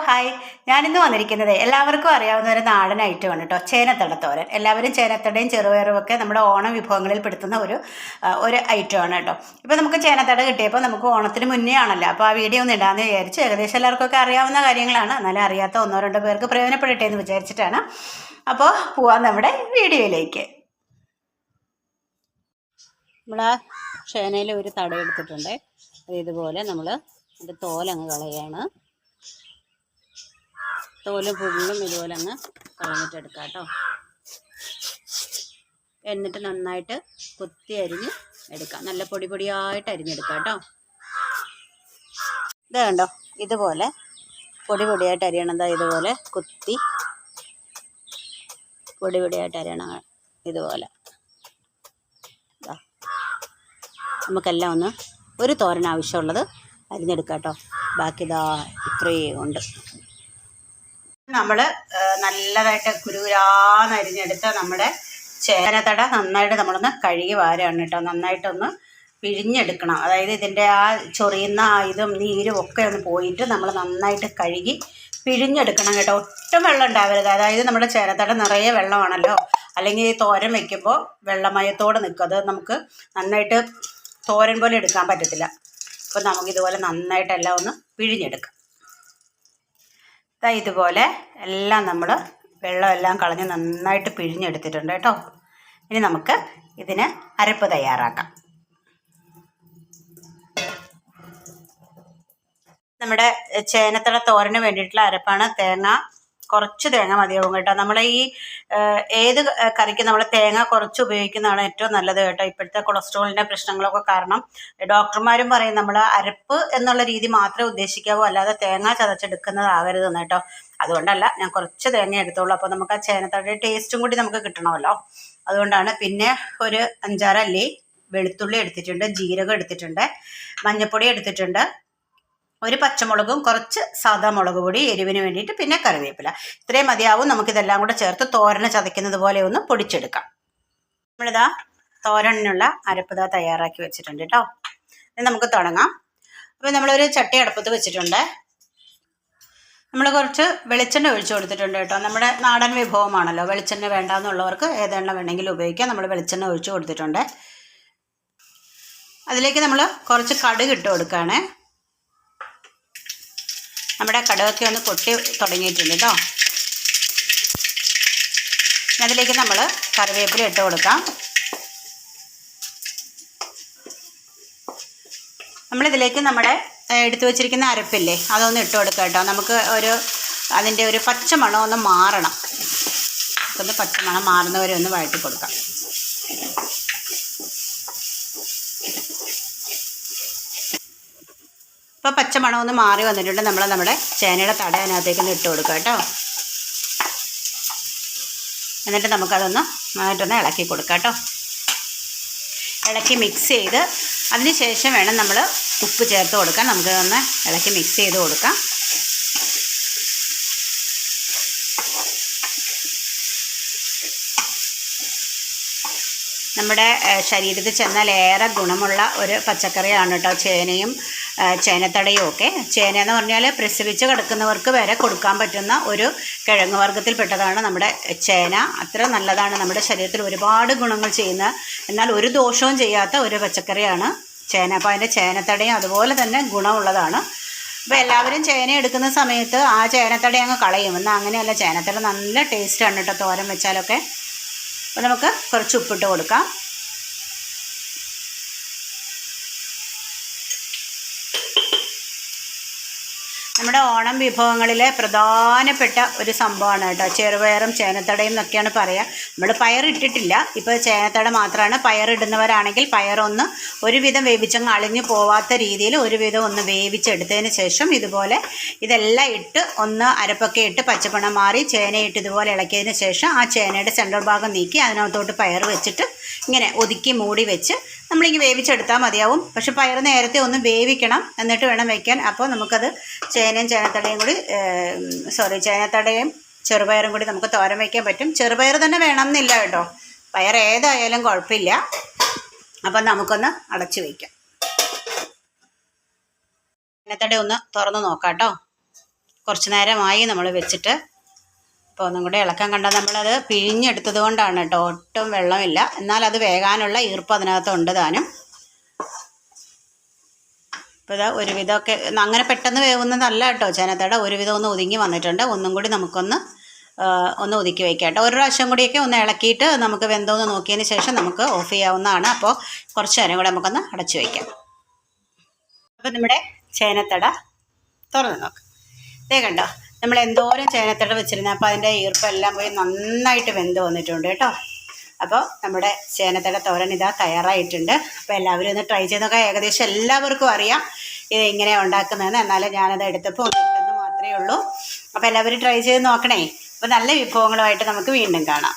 Hi. ഞാനിന്ന് വന്നിരിക്കുന്നത് എല്ലാവർക്കും അറിയാവുന്ന ഒരു നാടൻ ഐറ്റമാണ് കേട്ടോ, ചേനത്തടത്തോരൻ. എല്ലാവരും ചേനത്തടയും ചെറുപയറും ഒക്കെ നമ്മുടെ ഓണം വിഭവങ്ങളിൽ പെടുത്തുന്ന ഒരു ഐറ്റമാണ് കേട്ടോ. ഇപ്പോൾ നമുക്ക് ചേനത്തട കിട്ടിയപ്പോൾ നമുക്ക് ഓണത്തിന് മുന്നേ ആണല്ലോ, അപ്പോൾ ആ വീഡിയോ ഒന്ന് ഇടാമെന്ന് വിചാരിച്ചു. ഏകദേശം എല്ലാവർക്കൊക്കെ അറിയാവുന്ന കാര്യങ്ങളാണ്, എന്നാലും അറിയാത്ത ഒന്നോ രണ്ടോ പേർക്ക് പ്രയോജനപ്പെടട്ടെ എന്ന് വിചാരിച്ചിട്ടാണ്. അപ്പോൾ പോവാം നമ്മുടെ വീഡിയോയിലേക്ക്. നമ്മൾ ആ ചേനയിൽ ഒരു തട എടുത്തിട്ടുണ്ട്. ഇതുപോലെ നമ്മൾ അതിൻ്റെ തോലങ്ങ് കളയാണ്. തോലും പുല്ലും ഇതുപോലെ അങ്ങ് കളഞ്ഞിട്ടെടുക്കാം കേട്ടോ. എന്നിട്ട് നന്നായിട്ട് കുത്തി അരിഞ്ഞ് എടുക്കാം. നല്ല പൊടി പൊടിയായിട്ട് അരിഞ്ഞെടുക്കാം കേട്ടോ. ഇത് കണ്ടോ, ഇതുപോലെ പൊടി പൊടിയായിട്ട് അരിയണത്. ഇതുപോലെ കുത്തി പൊടി പൊടിയായിട്ട് അരിയണം. ഇതുപോലെ നമുക്കെല്ലാം ഒന്ന് ഒരു തോരൻ ആവശ്യമുള്ളത് അരിഞ്ഞെടുക്കാം കേട്ടോ. ബാക്കി ഇതാ ഇത്രയും ഉണ്ട്. നമ്മൾ നല്ലതായിട്ട് കുരുകുരാന്ന് അരിഞ്ഞെടുത്ത് നമ്മുടെ ചേനത്തട നന്നായിട്ട് നമ്മളൊന്ന് കഴുകി വാരാണ് കേട്ടോ. നന്നായിട്ടൊന്ന് പിഴിഞ്ഞെടുക്കണം. അതായത് ഇതിൻ്റെ ആ ചൊറിയുന്ന ഇതും നീരും ഒക്കെ ഒന്ന് പോയിട്ട് നമ്മൾ നന്നായിട്ട് കഴുകി പിഴിഞ്ഞെടുക്കണം കേട്ടോ. ഒട്ടും വെള്ളം ഉണ്ടാവരുത്. അതായത് നമ്മുടെ ചേനത്തട നിറയെ വെള്ളമാണല്ലോ, അല്ലെങ്കിൽ തോരൻ വയ്ക്കുമ്പോൾ വെള്ളമയത്തോടെ നിൽക്കും. അത് നമുക്ക് നന്നായിട്ട് തോരൻ പോലെ എടുക്കാൻ പറ്റത്തില്ല. അപ്പോൾ നമുക്കിതുപോലെ നന്നായിട്ടെല്ലാം ഒന്ന് പിഴിഞ്ഞെടുക്കാം. ഇതുപോലെ എല്ലാം നമ്മൾ വെള്ളമെല്ലാം കളഞ്ഞ് നന്നായിട്ട് പിഴിഞ്ഞെടുത്തിട്ടുണ്ട് കേട്ടോ. ഇനി നമുക്ക് ഇതിന് അരപ്പ് തയ്യാറാക്കാം. നമ്മുടെ ചേനത്തട തോരന് വേണ്ടിയിട്ടുള്ള അരപ്പാണ്. കുറച്ച് തേങ്ങ മതിയാവും കേട്ടോ. നമ്മൾ ഈ ഏത് കറിക്ക് നമ്മൾ തേങ്ങ കുറച്ച് ഉപയോഗിക്കുന്നതാണ് ഏറ്റവും നല്ലത് കേട്ടോ. ഇപ്പോഴത്തെ കൊളസ്ട്രോളിൻ്റെ പ്രശ്നങ്ങളൊക്കെ കാരണം ഡോക്ടർമാരും പറയും നമ്മൾ അരപ്പ് എന്നുള്ള രീതി മാത്രമേ ഉദ്ദേശിക്കാവൂ, അല്ലാതെ തേങ്ങ ചതച്ചെടുക്കുന്നതാകരുതെന്ന് കേട്ടോ. അതുകൊണ്ടല്ല, ഞാൻ കുറച്ച് തേങ്ങ എടുത്തോളൂ. അപ്പോൾ നമുക്ക് ആ ചേനത്തടയുടെ ടേസ്റ്റും കൂടി നമുക്ക് കിട്ടണമല്ലോ, അതുകൊണ്ടാണ്. പിന്നെ ഒരു 5-6 അല്ലി വെളുത്തുള്ളി എടുത്തിട്ടുണ്ട്, ജീരകം എടുത്തിട്ടുണ്ട്, മഞ്ഞൾപ്പൊടി എടുത്തിട്ടുണ്ട്, ഒരു പച്ചമുളകും കുറച്ച് സാദാ മുളക് പൊടി എരിവിന് വേണ്ടിയിട്ട്, പിന്നെ കറിവേപ്പില. ഇത്രയും മതിയാവും. നമുക്കിതെല്ലാം കൂടെ ചേർത്ത് തോരന് ചതയ്ക്കുന്നത് പോലെ ഒന്ന് പൊടിച്ചെടുക്കാം. നമ്മളിതാ തോരനുള്ള അരപ്പ് തയ്യാറാക്കി വെച്ചിട്ടുണ്ട് കേട്ടോ. ഇനി നമുക്ക് തുടങ്ങാം. അപ്പോൾ നമ്മളൊരു ചട്ടി അടുപ്പത്ത് വെച്ചിട്ടുണ്ട്. നമ്മൾ കുറച്ച് വെളിച്ചെണ്ണ ഒഴിച്ചു കൊടുത്തിട്ടുണ്ട് കേട്ടോ. നമ്മുടെ നാടൻ വിഭവമാണല്ലോ, വെളിച്ചെണ്ണ വേണ്ടാന്നുള്ളവർക്ക് ഏതെണ്ണ വേണമെങ്കിലും ഉപയോഗിക്കാം. നമ്മൾ വെളിച്ചെണ്ണ ഒഴിച്ചു കൊടുത്തിട്ടുണ്ട്. അതിലേക്ക് നമ്മൾ കുറച്ച് കടുക് ഇട്ട് കൊടുക്കുകയാണ്. നമ്മുടെ കടുകൊക്കെ ഒന്ന് പൊട്ടി തുടങ്ങിയിട്ടുണ്ട് കേട്ടോ. അതിലേക്ക് നമ്മൾ കറിവേപ്പില ഇട്ട് കൊടുക്കാം. നമ്മളിതിലേക്ക് നമ്മുടെ എടുത്തു വച്ചിരിക്കുന്ന അരപ്പില്ലേ, അതൊന്ന് ഇട്ട് കൊടുക്കാം കേട്ടോ. നമുക്ക് അതിൻ്റെ ഒരു പച്ചമണം ഒന്ന് മാറണം. ഒന്ന് പച്ചമണം മാറുന്നവരെ ഒന്ന് വഴറ്റി കൊടുക്കാം. ഇപ്പോൾ പച്ചമണം ഒന്ന് മാറി വന്നിട്ടുണ്ട്. നമ്മുടെ ചേനയുടെ തട അതിനകത്തേക്ക് ഇട്ട് കൊടുക്കുക കേട്ടോ. എന്നിട്ട് നമുക്കതൊന്ന് നന്നായിട്ടൊന്ന് ഇളക്കി കൊടുക്കാം കേട്ടോ. ഇളക്കി മിക്സ് ചെയ്ത് അതിന് ശേഷം വേണം നമ്മൾ ഉപ്പ് ചേർത്ത് കൊടുക്കാൻ. നമുക്കതൊന്ന് ഇളക്കി മിക്സ് ചെയ്ത് കൊടുക്കാം. നമ്മുടെ ശരീരത്തിൽ ചെന്നാൽ ഏറെ ഗുണമുള്ള ഒരു പച്ചക്കറിയാണ് കേട്ടോ ചേനയും ചേനത്തടയും ഒക്കെ. ചേന എന്ന് പറഞ്ഞാൽ പ്രസവിച്ച് കിടക്കുന്നവർക്ക് വരെ കൊടുക്കാൻ പറ്റുന്ന ഒരു കിഴങ്ങ് വർഗ്ഗത്തിൽപ്പെട്ടതാണ് നമ്മുടെ ചേന. അത്ര നല്ലതാണ്, നമ്മുടെ ശരീരത്തിൽ ഒരുപാട് ഗുണങ്ങൾ ചെയ്യുന്ന, എന്നാൽ ഒരു ദോഷവും ചെയ്യാത്ത ഒരു പച്ചക്കറിയാണ് ചേന. അപ്പോൾ അതിൻ്റെ ചേനത്തടയും അതുപോലെ തന്നെ ഗുണമുള്ളതാണ്. അപ്പോൾ എല്ലാവരും ചേന എടുക്കുന്ന സമയത്ത് ആ ചേനത്തട അങ്ങ് കളയും. എന്നാൽ അങ്ങനെയല്ല, ചേനത്തട നല്ല ടേസ്റ്റാണ് കേട്ടോ തോരൻ വെച്ചാലൊക്കെ. അപ്പോൾ നമുക്ക് കുറച്ച് ഉപ്പിട്ട് കൊടുക്കാം. നമ്മുടെ ഓണം വിഭവങ്ങളിലെ പ്രധാനപ്പെട്ട ഒരു സംഭവമാണ് കേട്ടോ ചെറുപയറും ചേനത്തടയും എന്നൊക്കെയാണ് പറയുക. നമ്മൾ പയറിട്ടിട്ടില്ല, ഇപ്പോൾ ചേനത്തട മാത്രമാണ്. പയറിടുന്നവരാണെങ്കിൽ പയറൊന്ന് ഒരുവിധം വേവിച്ചങ്ങ് അളിഞ്ഞു പോവാത്ത രീതിയിൽ ഒരുവിധം ഒന്ന് വേവിച്ചെടുത്തതിന് ശേഷം ഇതുപോലെ ഇതെല്ലാം ഇട്ട് ഒന്ന് അരപ്പൊക്കെ ഇട്ട് പച്ചപ്പണം മാറി ചേനയിട്ട് ഇതുപോലെ ഇളക്കിയതിന് ശേഷം ആ ചേനയുടെ സെൻട്രൽ ഭാഗം നീക്കി അതിനകത്തോട്ട് പയർ വെച്ചിട്ട് ഇങ്ങനെ ഒതുക്കി മൂടി വെച്ച് നമ്മളിങ്ങനെ വേവിച്ചെടുത്താൽ മതിയാവും. പക്ഷെ പയർ നേരത്തെ ഒന്ന് വേവിക്കണം, എന്നിട്ട് വേണം വയ്ക്കാൻ. അപ്പോൾ നമുക്കത് ചേനത്തടയും ചെറുപയറും കൂടി നമുക്ക് തോരൻ വയ്ക്കാൻ പറ്റും. ചെറുപയർ തന്നെ വേണം എന്നില്ല കേട്ടോ, പയർ ഏതായാലും കുഴപ്പമില്ല. അപ്പം നമുക്കൊന്ന് അടച്ചു വയ്ക്കാം. ചേനത്തട ഒന്ന് തുറന്ന് നോക്കാം കേട്ടോ. കുറച്ച് നേരമായി നമ്മൾ വെച്ചിട്ട്. അപ്പോൾ ഒന്നും കൂടി ഇളക്കാൻ കണ്ടാൽ നമ്മളത് പിഴിഞ്ഞെടുത്തത് കൊണ്ടാണ് കേട്ടോ, ഒട്ടും വെള്ളമില്ല. എന്നാൽ അത് വേകാനുള്ള ഈർപ്പം അതിനകത്തുണ്ട് താനും. ഇപ്പോൾ ഇതാ ഒരുവിധമൊക്കെ അങ്ങനെ പെട്ടെന്ന് വേവുന്നതല്ല കേട്ടോ ചേനത്തട, ഒരുവിധം ഒന്ന് ഒതുങ്ങി വന്നിട്ടുണ്ട്. ഒന്നും കൂടി നമുക്കൊന്ന് ഒതുക്കി വയ്ക്കാം കേട്ടോ. ഒരു പ്രാവശ്യം കൂടിയൊക്കെ ഒന്ന് ഇളക്കിയിട്ട് നമുക്ക് വെന്തോന്ന് നോക്കിയതിന് ശേഷം നമുക്ക് ഓഫ് ചെയ്യാവുന്നതാണ്. അപ്പോൾ കുറച്ച് നേരം കൂടെ നമുക്കൊന്ന് അടച്ചു വയ്ക്കാം. അപ്പോൾ നമ്മുടെ ചേനത്തട തുറന്ന് നോക്കാം. ഇതേ കണ്ടോ, നമ്മൾ എന്തോരം ചേനത്തട വെച്ചിരുന്നത്, അപ്പോൾ അതിൻ്റെ ഈർപ്പെല്ലാം പോയി നന്നായിട്ട് വെന്ത് വന്നിട്ടുണ്ട് കേട്ടോ. അപ്പോൾ നമ്മുടെ ചേനത്തട തോരൻ ഇതാ തയ്യാറായിട്ടുണ്ട്. അപ്പോൾ എല്ലാവരും ഒന്ന് ട്രൈ ചെയ്ത് നോക്കാം. ഏകദേശം എല്ലാവർക്കും അറിയാം ഇത് എങ്ങനെയാണ് ഉണ്ടാക്കുന്നതെന്ന്. എന്നാലും ഞാനത് എടുത്തപ്പോൾ ഇട്ടെന്ന് മാത്രമേ ഉള്ളൂ. അപ്പോൾ എല്ലാവരും ട്രൈ ചെയ്ത് നോക്കണേ. അപ്പോൾ നല്ല വിഭവങ്ങളുമായിട്ട് നമുക്ക് വീണ്ടും കാണാം.